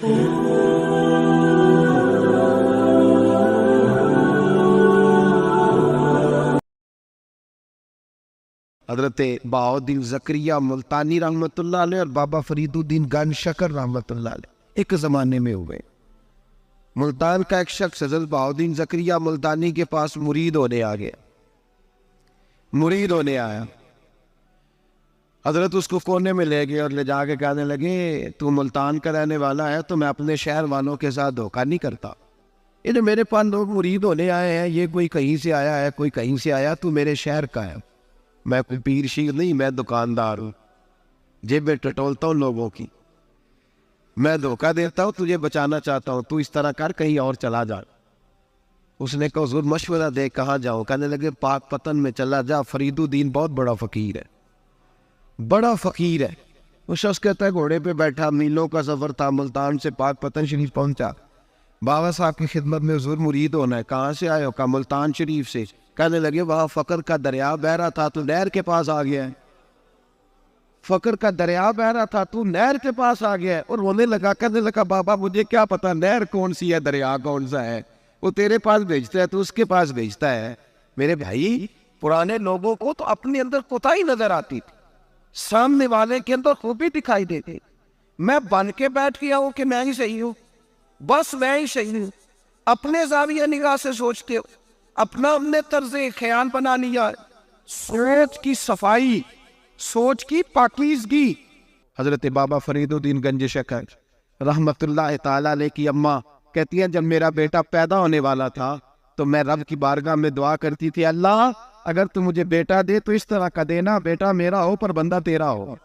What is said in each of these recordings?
حضرت بہاؤالدین زکریا ملتانی رحمۃ اللہ علیہ اور بابا فرید الدین گنج شکر رحمۃ اللہ علیہ ایک زمانے میں ہوئے۔ ملتان کا ایک شخص حضرت بہاؤالدین زکریا ملتانی کے پاس مرید ہونے آ گیا، مرید ہونے آیا۔ حضرت اس کو کونے میں لے گئے اور لے جا کے کہنے لگے تو ملتان کا رہنے والا ہے تو میں اپنے شہر والوں کے ساتھ دھوکہ نہیں کرتا، یہ جو میرے پاس لوگ مرید ہونے آئے ہیں یہ کوئی کہیں سے آیا ہے کوئی کہیں سے آیا، تو میرے شہر کا ہے، میں کوئی پیر شیر نہیں، میں دکاندار ہوں، جیبیں ٹٹولتا ہوں لوگوں کی، میں دھوکہ دیتا ہوں، تجھے بچانا چاہتا ہوں، تو اس طرح کر کہیں اور چلا جا۔ اس نے کہا حضور مشورہ دے کہاں جاؤں؟ کہنے لگے پاک پتن میں چلا جا، فرید الدین بہت بڑا فقیر ہے، بڑا فقیر ہے۔ وہ شخص کہتا ہے گھوڑے پہ بیٹھا، میلوں کا سفر تھا، ملتان سے پاک پتن شریف پہنچا، بابا صاحب کی خدمت میں حضور مرید ہونا ہے، کہاں سے آئے ہو؟ کہا ملتان شریف سے۔ کہنے لگے وہاں فقر کا دریا بہ رہا تھا تو نہر کے پاس آ گیا ہے، فقر کا دریا بہ رہا تھا تو نہر کے پاس آ گیا ہے۔ اور رونے لگا، کہنے لگا بابا مجھے کیا پتا نہر کون سی ہے دریا کون سا ہے، وہ تیرے پاس بھیجتا ہے تو اس کے پاس بھیجتا ہے۔ میرے بھائی پرانے لوگوں کو تو اپنے اندر کوتاہی نظر آتی تھی، سامنے والے کے اندر خوبی دکھائی دیتی۔ میں بن کے بیٹھ گیا ہوں کہ میں ہی صحیح ہوں، بس میں ہی صحیح ہوں، اپنے زاویہ نگاہ سے سوچتے ہو، اپنا ہم نے طرز خیال بنا لیا۔ سوچ کی صفائی، سوچ کی پاکیزگی۔ حضرت بابا فرید الدین گنج شکر رحمت اللہ تعالی علیہ کی اماں کہتی ہیں جب میرا بیٹا پیدا ہونے والا تھا تو میں رب کی بارگاہ میں دعا کرتی تھی، اللہ اگر تو مجھے بیٹا دے تو اس طرح کا دینا بیٹا میرا ہو پر بندہ تیرا ہو،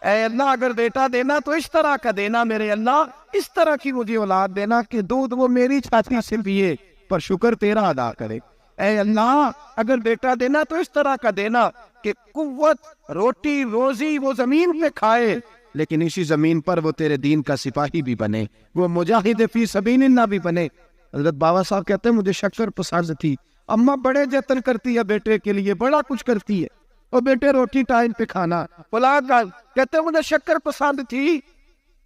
اے اللہ اگر بیٹا دینا تو اس طرح کا دینا، میرے اللہ اس طرح کی مجھے اولاد دینا کہ دودھ وہ میری چھاتی سے پیے پر شکر تیرا ادا کرے، اے اللہ اگر بیٹا دینا تو اس طرح کا دینا کہ قوت روٹی روزی وہ زمین پہ کھائے لیکن اسی زمین پر وہ تیرے دین کا سپاہی بھی بنے، وہ مجاہد فی سبیل اللہ بھی بنے۔ حضرت بابا صاحب کہتے ہیں مجھے شکر پسند تھی، اماں بڑے جتن کرتی ہے بیٹے کے لیے، بڑا کچھ کرتی ہے، اور بیٹے روٹی ٹائم پہ کھانا اولاد کا، کہتے ہیں مجھے شکر پسند تھی۔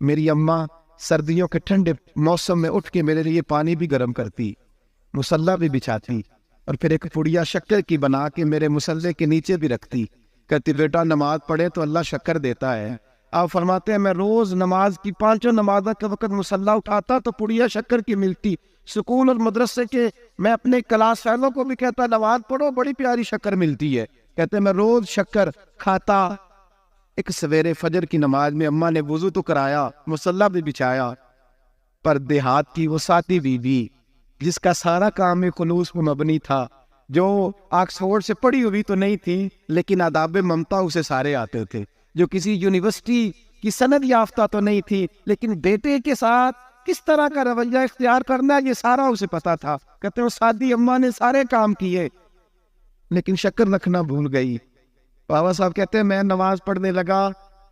میری اماں سردیوں کے ٹھنڈے موسم میں اٹھ کے میرے لیے پانی بھی گرم کرتی، مصلی بھی بچھاتی، اور پھر ایک پڑیا شکر کی بنا کے میرے مصلی کے نیچے بھی رکھتی، کہتی بیٹا نماز پڑھے تو اللہ شکر دیتا ہے۔ آپ فرماتے ہیں میں روز نماز کی پانچوں نمازوں کے وقت مصلی اٹھاتا تو پڑیا شکر کی ملتی۔ سکول اور مدرسے کے میں اپنے کلاس فیلوں کو بھی کہتا نماز پڑھو بڑی پیاری شکر ملتی ہے، کہتے میں روز شکر کھاتا۔ ایک سویرے فجر کی نماز میں اماں نے وضو تو کرایا، مصلی بھی بچھایا، پر دیہات کی وہ ساتھی بیوی جس کا سارا کام خلوص پر مبنی تھا، جو آکسفورڈ سے پڑھی ہوئی تو نہیں تھی لیکن آداب ممتا اسے سارے آتے تھے، جو کسی یونیورسٹی کی سند یافتہ تو نہیں تھی لیکن بیٹے کے ساتھ کس طرح کا رویہ اختیار کرنا یہ سارا اسے پتا تھا۔ کہتے ہیں سادی اماں نے سارے کام کیے لیکن شکر رکھنا بھول گئی۔ بابا صاحب کہتے ہیں میں نماز پڑھنے لگا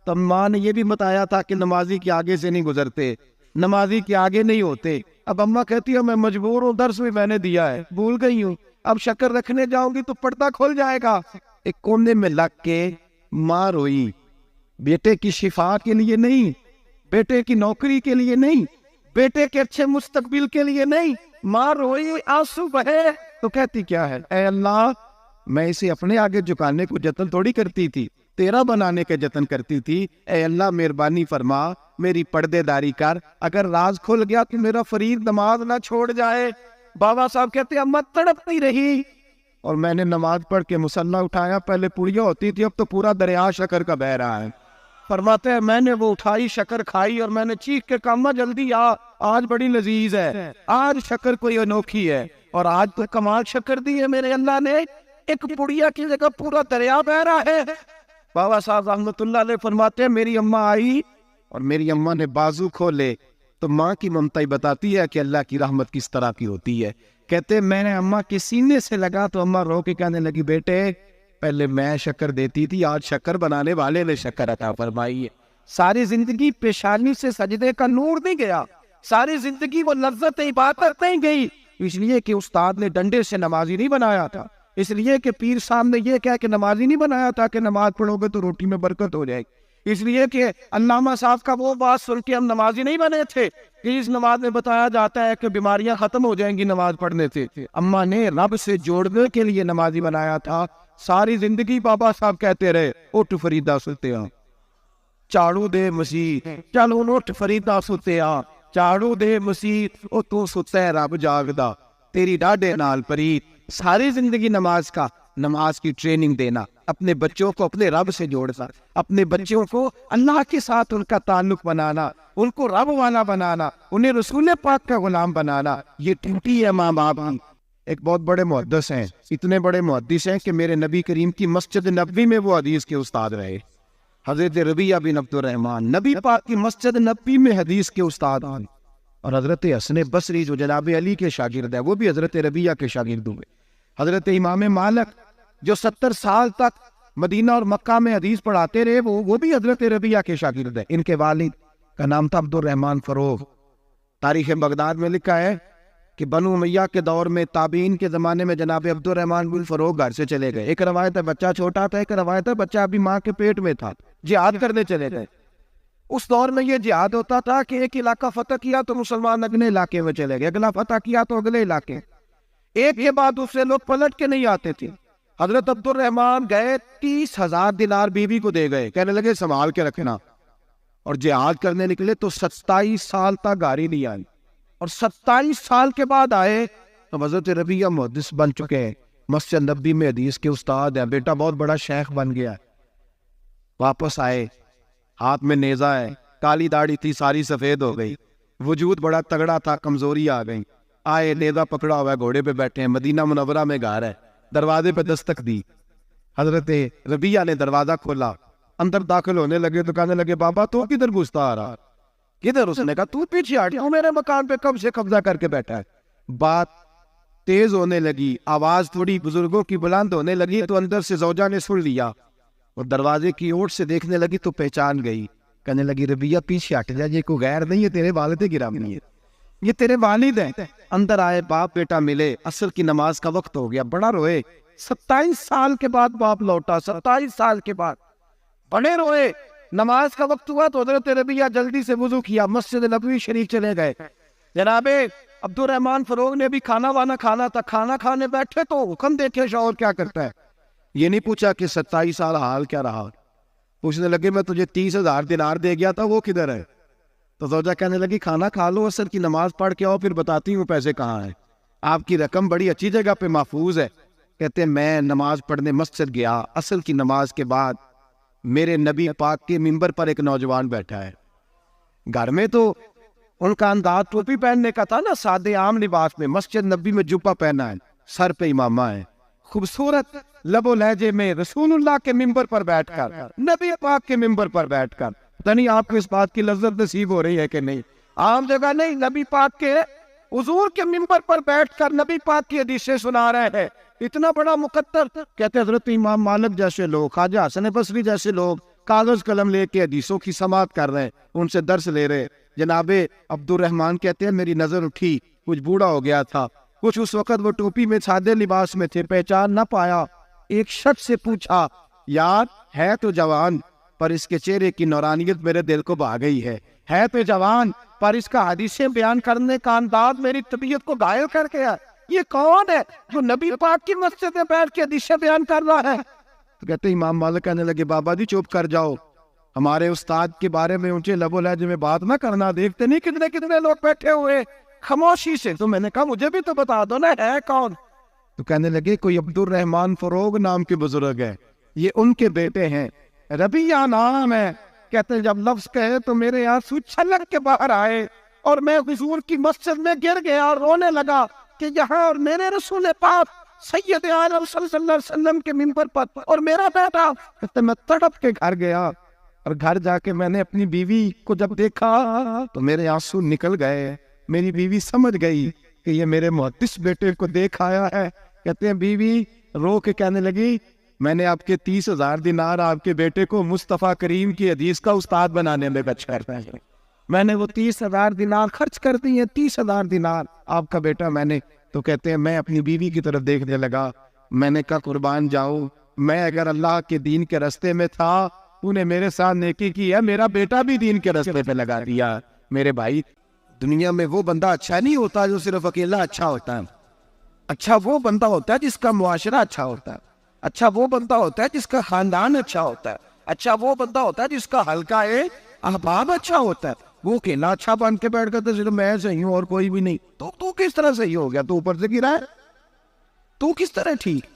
تو اماں نے یہ بھی بتایا تھا کہ نمازی کے آگے سے نہیں گزرتے، نمازی کے آگے نہیں ہوتے۔ اب اماں کہتی ہے میں مجبور ہوں، درس بھی میں نے دیا ہے، بھول گئی ہوں، اب شکر رکھنے جاؤں گی تو پردہ کھل جائے گا۔ ایک کونے میں لگ کے ماں روئی، بیٹے کی شفا کے لیے نہیں، بیٹے کی نوکری کے لیے نہیں، بیٹے کے اچھے مستقبل کے لیے نہیں، ماں روئی، آنسو بہے تو کہتی کیا ہے، اے اللہ میں اسے اپنے آگے جھکانے کو جتن تھوڑی کرتی تھی، تیرا بنانے کے جتن کرتی تھی، اے اللہ مہربانی فرما میری پردے داری کر، اگر راز کھل گیا تو میرا فرید نماز نہ چھوڑ جائے۔ بابا صاحب کہتے ہیں اماں تڑپتی رہی اور میں نے نماز پڑھ کے مصلی اٹھایا، پہلے پڑیا ہوتی تھی اب تو پورا دریا شکر کا بہ رہا ہے۔ فرماتے ہیں میں نے وہ اٹھائی شکر کھائی اور میں نے چیخ کے کہا اماں جلدی آ، آج بڑی لذیذ ہے، آج شکر کوئی انوکھی ہے، اور آج تو کمال شکر دی ہے میرے اللہ نے، ایک پڑیا کی جگہ پورا دریا بہ رہا ہے۔ بابا صاحب رحمت اللہ علیہ فرماتے ہیں میری اماں آئی اور میری اماں نے بازو کھولے تو ماں کی ممتا ہی بتاتی ہے کہ اللہ کی رحمت کس طرح کی ہوتی ہے۔ کہتے میں نے اماں کے سینے سے لگا تو اماں رو کے کہنے لگی بیٹے پہلے میں شکر دیتی تھی، آج شکر بنانے والے نے شکر عطا فرمائی ہے۔ ساری زندگی پیشانی سے سجدے کا نور نہیں گیا، ساری زندگی وہ لذت عبادت نہیں گئی، اس لیے کہ استاد نے ڈنڈے سے نمازی نہیں بنایا تھا، اس لیے کہ پیر صاحب نے یہ کہا کہ نمازی نہیں بنایا تھا کہ نماز پڑھو گے تو روٹی میں برکت ہو جائے گی، اس لیے کہ علامہ صاحب کا وہ بات سن کے ہم نمازی نہیں بنے تھے کہ اس نماز میں بتایا جاتا ہے کہ بیماریاں ختم ہو جائیں گی نماز پڑھنے سے. اماں نے رب سے جوڑنے کے لیے نمازی بنایا تھا. ساری زندگی بابا صاحب کہتے رہے اٹھ فریدا ستیا چاڑو دے مسیح, چلو اٹھ فریدا ستیا چاڑو دے مسیح, او تو ستا ہے رب جاگدا تیری ڈاڈے نال پرید. ساری زندگی نماز کی ٹریننگ دینا, اپنے بچوں کو اپنے رب سے جوڑنا, اپنے بچوں کو اللہ کے ساتھ ان کا تعلق بنانا, ان کو رب والا بنانا, انہیں رسول پاک کا غلام بنانا, یہ ڈیوٹی ہے ماں باپ کی. ایک بہت بڑے محدث ہیں, اتنے بڑے محدث ہیں کہ میرے نبی کریم کی مسجد نبوی میں وہ حدیث کے استاد رہے. حضرت ربیعہ بن عبد الرحمن نبی پاک کی مسجد نبوی میں حدیث کے استاد ہیں. اور حضرت حسن بصری جو جناب علی کے شاگرد ہے وہ بھی حضرت ربیعہ کے شاگرد ہوئے. حضرت امام مالک جو 70 سال تک مدینہ اور مکہ میں حدیث پڑھاتے رہے وہ بھی حضرت ربیعہ کے شاگرد ہیں. ان کے والد کا نام تھا عبد الرحمن فروغ. تاریخ بغداد میں لکھا ہے کہ بنو امیہ کے دور میں تابعین کے زمانے میں جناب عبد الرحمن بن فروغ گھر سے چلے گئے. ایک روایت ہے بچہ چھوٹا تھا, ایک روایت ہے بچہ ابھی ماں کے پیٹ میں تھا, جہاد کرنے چلے گئے. اس دور میں یہ جہاد ہوتا تھا کہ ایک علاقہ فتح کیا تو مسلمان اگلے علاقے میں چلے گئے, اگلا فتح کیا تو اگلے علاقے, ایک کے بعد دوسرے لوگ پلٹ کے نہیں آتے تھے. حضرت عبد الرحمن گئے 30,000 دینار بیوی کو دے گئے, کہنے لگے سنبھال کے رکھنا. اور جہاد کرنے نکلے تو 27 سال تک گاڑی نہیں آئی, اور 27 سال کے بعد آئے تو حضرت ربیعہ محدث بن چکے ہیں, مسجد نبوی میں حدیث کے استاد ہیں, بیٹا بہت بڑا شیخ بن گیا. واپس آئے, ہاتھ میں نیزہ ہے, کالی داڑھی تھی ساری سفید ہو گئی, وجود بڑا تگڑا تھا, کمزوری آ گئی. آئے, نیزہ پکڑا ہوا ہے, گھوڑے پہ بیٹھے ہیں, مدینہ منورہ میں گھر ہے, دروازے پہ دستک دی. حضرت ربیعہ نے دروازہ کھولا, اندر داخل ہونے لگے تو کہنے لگے بابا تو کدھر گھستا آ رہا, کدھر؟ اس نے کہا تو پیچھے ہٹ, میرے مکان پہ کب سے قبضہ کر کے بیٹھا ہے. بات تیز ہونے لگی, آواز تھوڑی بزرگوں کی بلند ہونے لگی تو اندر سے زوجہ نے سن لیا, اور دروازے کی اوٹ سے دیکھنے لگی تو پہچان گئی. کہنے لگی ربیعہ پیچھے ہٹ جا, یہ کوئی غیر نہیں ہے, تیرے والد گرامی ہے, یہ تیرے والد ہیں. اندر آئے, باپ بیٹا ملے, عصر کی نماز کا وقت ہو گیا, بڑا روئے. 27 سال کے بعد باپ لوٹا, 27 سال کے بعد بڑے روئے. نماز کا وقت ہوا تو حضرت ربیعہ جلدی سے وضو کیا, مسجد نبوی شریف چلے گئے. جناب عبد الرحمن فروغ نے بھی کھانا وانا کھانا تھا, کھانا کھانے بیٹھے تو حکم دیکھے شوہر کیا کرتا ہے. یہ نہیں پوچھا کہ 27 سال حال کیا رہا, پوچھنے لگے میں تجھے 30,000 دینار دے گیا تھا, وہ کدھر ہے؟ تو زوجہ کہنے لگی کھانا کھا لو, عصر کی نماز پڑھ کے آؤ, پھر بتاتی ہوں پیسے کہاں ہیں. آپ کی رقم بڑی اچھی جگہ پہ محفوظ ہے. کہتے ہیں میں نماز پڑھنے مسجد گیا, عصر کی نماز کے بعد میرے نبی پاک کے منبر پر ایک نوجوان بیٹھا ہے. گھر میں تو ان کا انداز ٹوپی پہننے کا تھا نا, سادے عام لباس میں, مسجد نبی میں جبہ پہنا ہے, سر پہ امامہ ہے, خوبصورت لب و لہجے میں رسول اللہ کے منبر پر بیٹھ کر, نبی پاک کے منبر پر بیٹھ کر, پتہ نہیں آپ کو اس بات کی لذت نصیب ہو رہی ہے کہ نہیں, عام جگہ نہیں, نبی پاک کے حضور کے منبر پر بیٹھ کر نبی پاک کی حدیثیں سنا رہے ہیں. اتنا بڑا مقدر. کہتے حضرت امام مالک جیسے لوگ, خواجہ حسن بصری جیسے لوگ کاغذ قلم لے کے حدیثوں کی سماعت کر رہے ہیں, ان سے درس لے رہے. جناب عبد الرحمن کہتے ہیں میری نظر اٹھی, کچھ بوڑھا ہو گیا تھا, کچھ اس وقت وہ ٹوپی میں سادے لباس میں تھے, پہچان نہ پایا. ایک شخص سے پوچھا یار ہے تو جوان, پر اس کے چہرے کی نورانیت میرے دل کو بھا گئی ہے تو جوان, پر اس کا حدیثیں بیان کرنے کا انداز میری طبیعت کو گھائل کر گیا. یہ کون ہے جو نبی پاک کی مسجد میں بیٹھ کے حدیثیں بیان کر رہا ہے؟ تو کہتے امام مالک کہنے لگے بابا جی چپ کر جاؤ, ہمارے استاد کے بارے میں اونچے لب و لہجے میں بات نہ کرنا, دیکھتے نہیں کتنے لوگ بیٹھے ہوئے خاموشی سے. تو میں نے کہا مجھے بھی تو بتا دو نا ہے کون. تو کہنے لگے کوئی عبد الرحمن فروغ نام کے بزرگ ہے, یہ ان کے بیٹے ہیں, ربیعہ نام ہے. کہتے ہیں جب لفظ کہے تو میرے آنسو چھلک کے باہر آئے, اور میں حضور کی مسجد میں گر گیا اور رونے لگا کہ یہاں اور میرے رسول پاک سید عالم صلی اللہ علیہ وسلم کے منبر پر, اور میرا بیٹا. کہتے میں تڑپ کے گھر گیا, اور گھر جا کے میں نے اپنی بیوی کو جب دیکھا تو میرے آنسو نکل گئے. میری بیوی سمجھ گئی کہ یہ میرے محدث بیٹے کو دیکھ آیا ہے. کہتے ہیں بیوی رو کے کہنے لگی میں نے آپ کے 30,000 دینار آپ کے بیٹے کو مصطفیٰ کریم کی حدیث کا استاد بنانے میں خرچ کرتا ہے. میں نے وہ 30,000 دینار خرچ کر دی ہیں, 30,000 دینار آپ کا بیٹا میں نے. تو کہتے ہیں میں اپنی بیوی کی طرف دیکھنے لگا, میں نے کہا قربان جاؤں, میں اگر اللہ کے دین کے راستے میں تھا تو نے میرے ساتھ نیکی کی ہے, میرا بیٹا بھی دین کے راستے پہ لگا دیا. میرے بھائی, دنیا میں وہ بندہ اچھا نہیں ہوتا جو صرف اکیلا اچھا ہوتا ہے. اچھا وہ بندہ ہوتا ہے جس کا معاشرہ اچھا ہوتا ہے. اچھا وہ بندہ ہوتا ہے جس کا خاندان اچھا ہوتا ہے. اچھا وہ بندہ ہوتا ہے جس کا حلقہ احباب اچھا ہوتا ہے. وہ اکیلا اچھا بن کے بیٹھ کر صرف میں صحیح ہوں اور کوئی بھی نہیں, تو کس طرح صحیح ہو گیا؟ تو اوپر سے گرا ہے, تو کس طرح ٹھیک؟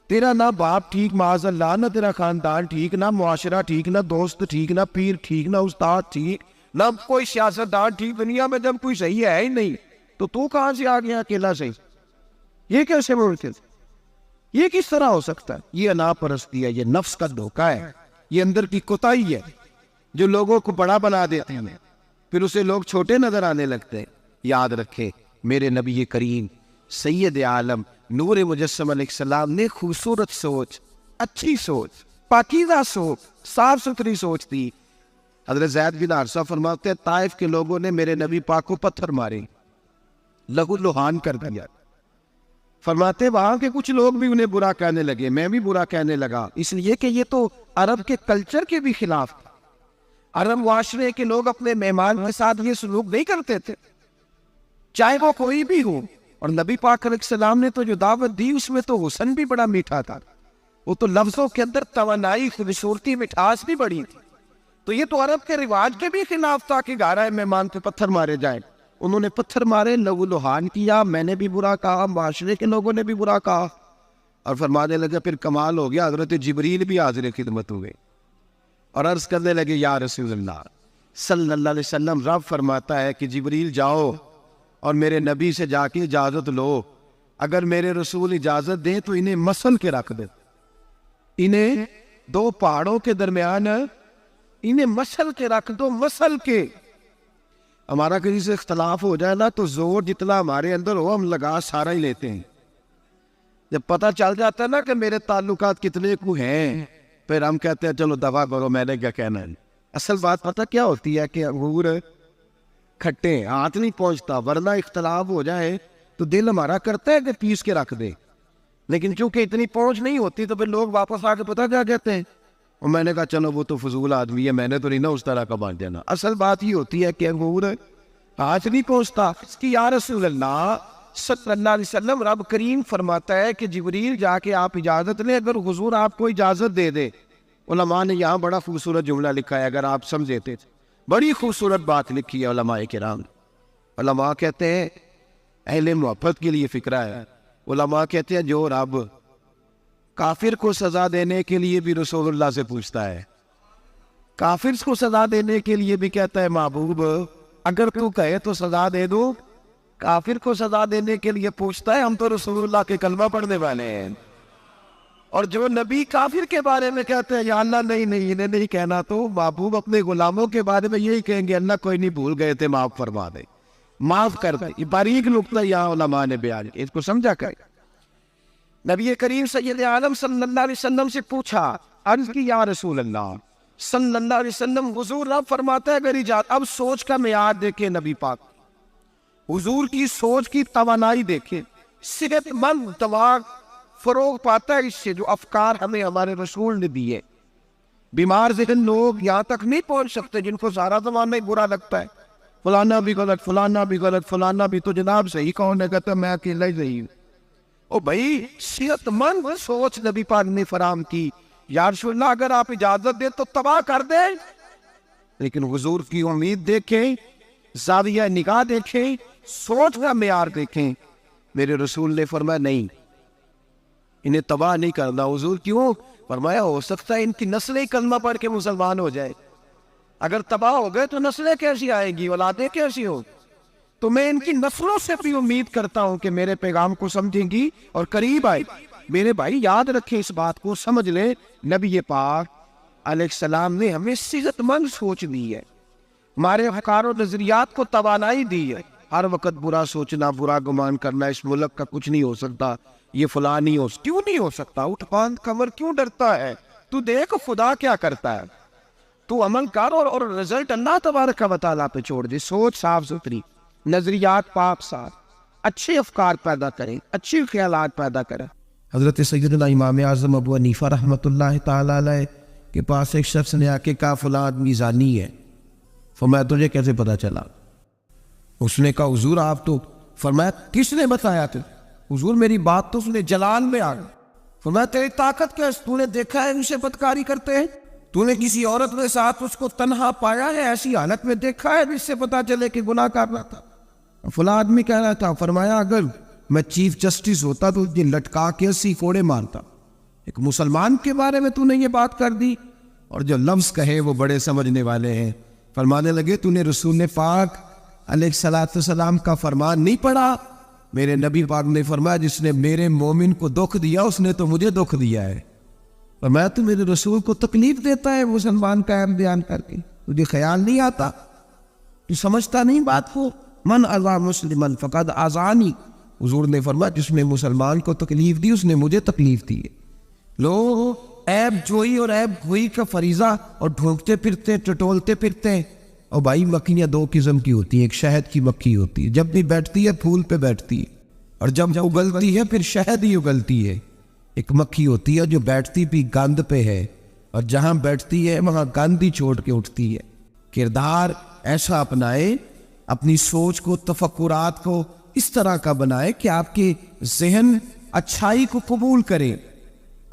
تیرا نہ باپ ٹھیک معاذ اللہ, نہ تیرا خاندان ٹھیک, نہ معاشرہ ٹھیک, نہ دوست ٹھیک, نہ پیر ٹھیک, نہ استاد ٹھیک, نہ کوئی سیاستدان ٹھیک. دنیا میں جب کوئی صحیح ہے ہی نہیں تو کہاں سے آ گیا اکیلا صحیح؟ یہ کیسے ممکن؟ یہ کس طرح ہو سکتا ہے؟ یہ انا پرستی ہے, یہ نفس کا دھوکہ ہے, یہ اندر کی کوتاہی ہے جو لوگوں کو بڑا بنا دیتے ہیں, پھر اسے لوگ چھوٹے نظر آنے لگتے ہیں. یاد رکھے میرے نبی کریم سید عالم نور مجسم علیہ السلام نے خوبصورت سوچ, اچھی سوچ, پاکیزہ سوچ, صاف ستھری سوچ تھی. حضرت زید بن حارثہ فرماتے ہیں طائف کے لوگوں نے میرے نبی پاک کو پتھر مارے, لہو لہان کر دیا. فرماتے وہاں کے کچھ لوگ بھی انہیں برا کہنے لگے, میں بھی برا کہنے لگا, اس لیے کہ یہ تو عرب کے کلچر کے بھی خلاف تھا. عرب معاشرے کے لوگ اپنے مہمان کے ساتھ یہ سلوک نہیں کرتے تھے, چاہے وہ کوئی بھی ہو. اور نبی پاک علیہ السلام نے تو جو دعوت دی اس میں تو حسن بھی بڑا میٹھا تھا, وہ تو لفظوں کے اندر توانائی, خوبصورتی, مٹھاس بھی بڑی تھی. تو یہ تو عرب کے رواج کے بھی خلاف تھا کہ گھر مہمان پہ پتھر مارے جائیں. انہوں نے پتھر مارے, لہو لہان کیا, میں نے بھی برا کہا, معاشرے کے لوگوں نے بھی برا کہا. اور فرمانے لگے پھر کمال ہو گیا, حضرت جبریل بھی حاضر خدمت ہوئے اور عرض کرنے لگے یا رسول اللہ صلی اللہ علیہ وسلم, رب فرماتا ہے کہ جبریل جاؤ اور میرے نبی سے جا کے اجازت لو, اگر میرے رسول اجازت دیں تو انہیں مسل کے رکھ دے, انہیں دو پہاڑوں کے درمیان انہیں مسل کے رکھ دو, مسل کے. ہمارا کسی سے اختلاف ہو جائے نا تو زور جتنا ہمارے اندر ہو ہم لگا سارا ہی لیتے ہیں. جب پتہ چل جاتا ہے نا کہ میرے تعلقات کتنے کو ہیں, پھر ہم کہتے ہیں چلو دفع کرو, میں نے کیا کہنا ہے. اصل بات پتہ کیا ہوتی ہے کہ انگور کھٹے ہاتھ نہیں پہنچتا, ورنہ اختلاف ہو جائے تو دل ہمارا کرتا ہے کہ پیس کے رکھ دے, لیکن چونکہ اتنی پہنچ نہیں ہوتی تو پھر لوگ واپس آ کے پتہ کیا کہتے ہیں, اور میں نے کہا چلو وہ تو فضول آدمی ہے, میں نے تو نہیں نا اس طرح کا بانٹ دینا. اصل بات یہ ہوتی ہے کہ انگور ہاتھ نہیں پہنچتا. اس کی یا رسول اللہ صلی اللہ علیہ وسلم, رب کریم فرماتا ہے کہ جبریل جا کے آپ اجازت لیں, اگر حضور آپ کو اجازت دے دے. علماء نے یہاں بڑا خوبصورت جملہ لکھا ہے, اگر آپ سمجھتے تھے, بڑی خوبصورت بات لکھی ہے علماء کرام. علماء کہتے ہیں اہل محبت کے لیے فکرہ ہے. علماء کہتے ہیں جو رب کافر کو سزا دینے کے لیے بھی رسول اللہ سے پوچھتا ہے, کافر کو سزا دینے کے لیے بھی کہتا ہے محبوب اگر تو کہے تو سزا دے دو, کافر کو سزا دینے کے لیے پوچھتا ہے. ہم تو رسول اللہ کے کلمہ پڑھنے والے ہیں, اور جو نبی کافر کے بارے میں کہتے ہیں یا اللہ نہیں انہیں نہیں کہنا, تو محبوب اپنے غلاموں کے بارے میں یہی کہیں گے اللہ کوئی نہیں, بھول گئے تھے, معاف فرما دے, معاف کر دے. یہ باریک نقطہ یہاں علماء نے بیان کیا, اس کو سمجھا کر. نبی کریم سید عالم صلی اللہ علیہ وسلم سے پوچھا, عرض کی یا رسول اللہ صلی اللہ علیہ وسلم, حضور رب فرماتا ہے اگر اجازت. اب سوچ کا معیار دیکھیں نبی پاک, حضور کی سوچ کی توانائی دیکھیں. صحت مند دماغ فروغ پاتا ہے اس سے, جو افکار ہمیں ہمارے رسول نے دیے. بیمار ذہن لوگ یہاں تک نہیں پہنچ سکتے جن کو سارا زمانہ ہی برا لگتا ہے, فلانا بھی غلط, فلانا بھی غلط, فلانا بھی, تو جناب صحیح کون ہے؟ کہتا میں اکیلا ہی صحیح ہوں. او بھائی صحت مند سوچ نبی پاک نے فراہم کی. یا رسول اللہ اگر آپ اجازت دیں تو تباہ کر دیں, لیکن حضور کی امید دیکھیں, زاویہ نگاہ دیکھیں, سوچ کا معیار دیکھیں. میرے رسول نے فرمایا نہیں, انہیں تباہ نہیں کرنا. حضور کیوں؟ فرمایا ہو سکتا ہے ان کی نسلیں کلمہ پڑھ کے مسلمان ہو جائے. اگر تباہ ہو گئے تو نسلیں کیسی آئیں گی, اولادیں کیسی ہو؟ تو میں ان کی نسلوں سے بھی امید کرتا ہوں کہ میرے پیغام کو سمجھیں گی اور قریب آئے. میرے بھائی یاد رکھیں اس بات کو, سمجھ لیں نبی پاک علیہ السلام نے ہمیں صحت مند سوچ دی ہے, ہمارے افکار و نظریات کو توانائی دی ہے. ہر وقت برا سوچنا, برا گمان کرنا, اس ملک کا کچھ نہیں ہو سکتا, یہ فلاں نہیں ہو, کیوں نہیں ہو سکتا؟ اٹھ باندھ کمر کیوں ڈرتا ہے؟ تو دیکھ خدا کیا کرتا ہے, تو عمل کر اور رزلٹ اللہ تبارک و تعالیٰ پہ چھوڑ دے. سوچ صاف ستھری, نظریات پاک صاف, اچھے افکار پیدا کریں, اچھے خیالات پیدا کریں. حضرت سیدنا امام اعظم ابو حنیفہ رحمۃ اللہ تعالیٰ علیہ کے پاس ایک شخص نے آ کے کہا فلاں آدمی زانی ہے. فرمایا تجھے کیسے پتا چلا؟ اس نے کہا حضور آپ تو. فرمایا کس نے بتایا تھے؟ حضور میری بات تو اس نے جلال میں آ گئی. فرمایا تیری طاقت کیا ہے؟ تو نے دیکھا ہے اسے بدکاری کرتے ہیں؟ تو نے کسی عورت کے ساتھ اس کو تنہا پایا ہے ایسی حالت میں دیکھا ہے جس سے پتا چلے کہ گناہ کر رہا تھا؟ فلاں آدمی کہہ رہا تھا. فرمایا اگر میں چیف جسٹس ہوتا تو یہ لٹکا کے 80 کوڑے مارتا. ایک مسلمان کے بارے میں تو نے یہ بات کر دی. اور جو لفظ کہے وہ بڑے سمجھنے والے ہیں. فرمانے لگے تو نے رسول پاک علیہ السلام کا فرمان نہیں پڑھا؟ میرے نبی پاک نے فرمایا جس نے میرے مومن کو دکھ دیا اس نے تو مجھے دکھ دیا ہے. فرمایا تو میرے رسول کو تکلیف دیتا ہے مسلمان کا عیب بیان کر کے، تجھے خیال نہیں آتا؟ تو سمجھتا نہیں بات کو؟ من اذا مسلما فقد اذانی. حضور نے فرمایا جس نے مسلمان کو تکلیف دی اس نے مجھے تکلیف دی ہے. لوگ عیب جوئی اور عیب گوئی کا فریضہ اور ڈھونکتے پھرتے ٹٹولتے پھرتے ہیں. اور بھائی مکھیاں دو قسم کی ہوتی ہیں، ایک شہد کی مکھی ہوتی ہے، جب بھی بیٹھتی ہے پھول پہ بیٹھتی ہے، اور جب اگلتی ہے پھر شہد ہی اگلتی ہے. ایک مکھی ہوتی ہے جو بیٹھتی بھی گند پہ ہے اور جہاں بیٹھتی ہے وہاں گند ہی چھوڑ کے اٹھتی ہے. کردار ایسا اپنائے، اپنی سوچ کو تفکرات کو اس طرح کا بنائے کہ آپ کے ذہن اچھائی کو قبول کرے.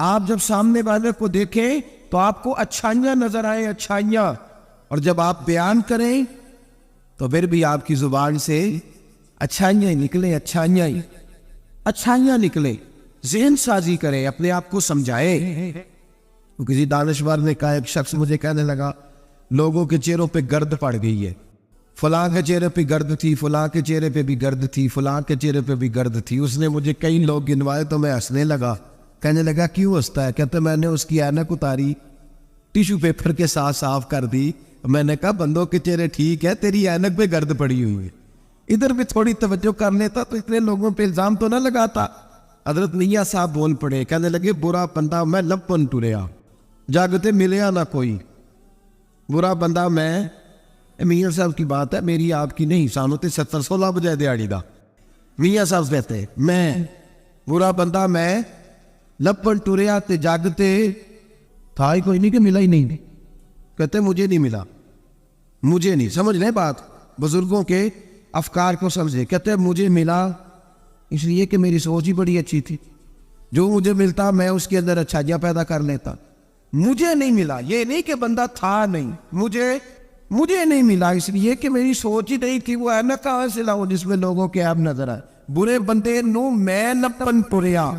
آپ جب سامنے والے کو دیکھیں تو آپ کو اچھائیاں نظر آئیں، اچھائیاں. اور جب آپ بیان کریں تو پھر بھی آپ کی زبان سے اچھائیاں نکلیں، اچھائیاں نکلیں. ذہن سازی کریں، اپنے آپ کو سمجھائے. کسی دانشور نے کہا، ایک شخص مجھے کہنے لگا لوگوں کے چہروں پہ گرد پڑ گئی ہے. فلاں کے چہرے پہ گرد تھی، فلاں کے چہرے پہ بھی گرد تھی، فلاں کے چہرے پہ بھی گرد تھی. اس نے مجھے کئی لوگ گنوائے تو میں ہنسنے لگا. کہنے لگا کیوں ہنستا ہے؟ کہتے میں نے اس کی اینک اتاری، ٹیشو پیپر کے ساتھ صاف کر دی. میں نے کہا بندوں کے چہرے ٹھیک ہے، تیری اینک پہ گرد پڑی ہوئی ہے. ادھر بھی تھوڑی توجہ کر لیتا تو اتنے لوگوں پہ الزام تو نہ لگاتا. حضرت میاں صاحب بول پڑے، کہنے لگے برا بندہ میں لپن ٹریا جاگتے ملیا نہ کوئی. برا بندہ میں، میاں صاحب کی بات ہے میری آپ کی نہیں، سانو تے 70-16 بجے دیہڑی دا. میاں صاحب کہتے میں برا بندہ میں لپن ٹریا تے جاگتے تھا ہی کوئی نہیں کہ ملا ہی نہیں. کہتے مجھے نہیں ملا، مجھے نہیں. سمجھ لیں بات، بزرگوں کے افکار کو سمجھے. کہتے مجھے ملا اس لیے کہ میری سوچ ہی بڑی اچھی تھی، جو مجھے ملتا میں اس کے اندر اچھائیاں پیدا کر لیتا. مجھے نہیں ملا، یہ نہیں کہ بندہ تھا نہیں، مجھے نہیں ملا اس لیے کہ میری سوچ ہی نہیں تھی. وہ ہے نا کہاں سے لاؤں جس میں لوگوں کے عیب نظر آئے. برے بندے نو میں لپن ٹریا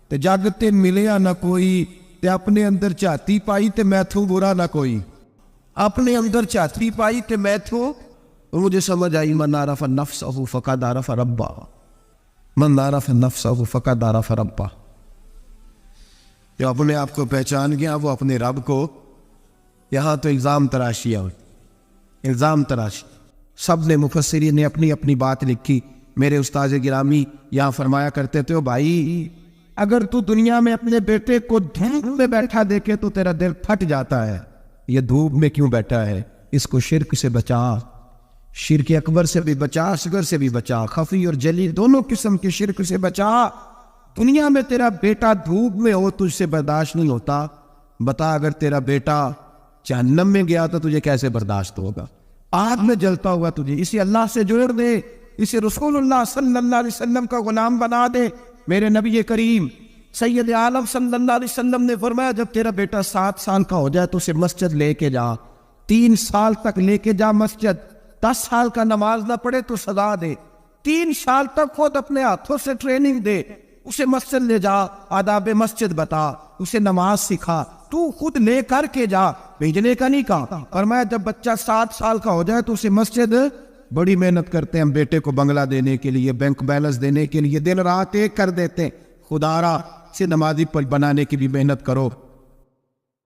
تے جاگتے ملیا نہ کوئی، تے اپنے اندر چاہتی پائی تے میں تھوں برا نہ کوئی. اپنے اندر چاہتی پائی تے میں تھوں. مجھے سمجھ آئی من عرف نفسہ فقد عرف ربہ، من عرف نفسہ فقد عرف ربہ. جو اپنے آپ کو پہچان گیا وہ اپنے رب کو. یہاں تو الزام تراشیاں ہوئی، الزام تراشی. سب نے مفسرین نے اپنی اپنی بات لکھی. میرے استاذ گرامی یہاں فرمایا کرتے تھے بھائی اگر تو دنیا میں اپنے بیٹے کو دھوپ میں بیٹھا دیکھے تو تیرا دل پھٹ جاتا ہے. یہ دھوپ میں کیوں بیٹھا ہے؟ اس کو شرک سے بچا، شرک اکبر سے بھی بچا، اصغر سے بھی بچا، خفی اور جلی دونوں قسم کے شرک سے بچا. دنیا میں تیرا بیٹا دھوپ میں ہو تجھ سے برداشت نہیں ہوتا. بتا اگر تیرا بیٹا جہنم میں گیا تو تجھے کیسے برداشت ہوگا؟ آگ میں جلتا ہوا تجھے. اسے اللہ سے جوڑ دے، اسے رسول اللہ صلی اللہ علیہ وسلم کا غلام بنا دے. میرے نبی کریم سید عالم صلی اللہ علیہ وسلم نے فرمایا جب تیرا بیٹا 7 سال کا ہو جائے تو اسے مسجد لے کے جا. 3 سال تک لے کے جا مسجد. 10 سال کا نماز نہ پڑھے تو سزا دے. 3 سال تک خود اپنے ہاتھوں سے ٹریننگ دے. اسے مسجد لے جا، آداب مسجد بتا، اسے نماز سکھا. تو خود لے کر کے جا، بھیجنے کا نہیں کہا. فرمایا جب بچہ 7 سال کا ہو جائے تو اسے مسجد، بڑی محنت کرتے ہیں ہم بیٹے کو بنگلہ دینے کے لیے، بینک بیلنس دینے کے لیے، دن رات ایک کر دیتے ہیں. خدا را سے نمازی پر بنانے کی بھی محنت کرو.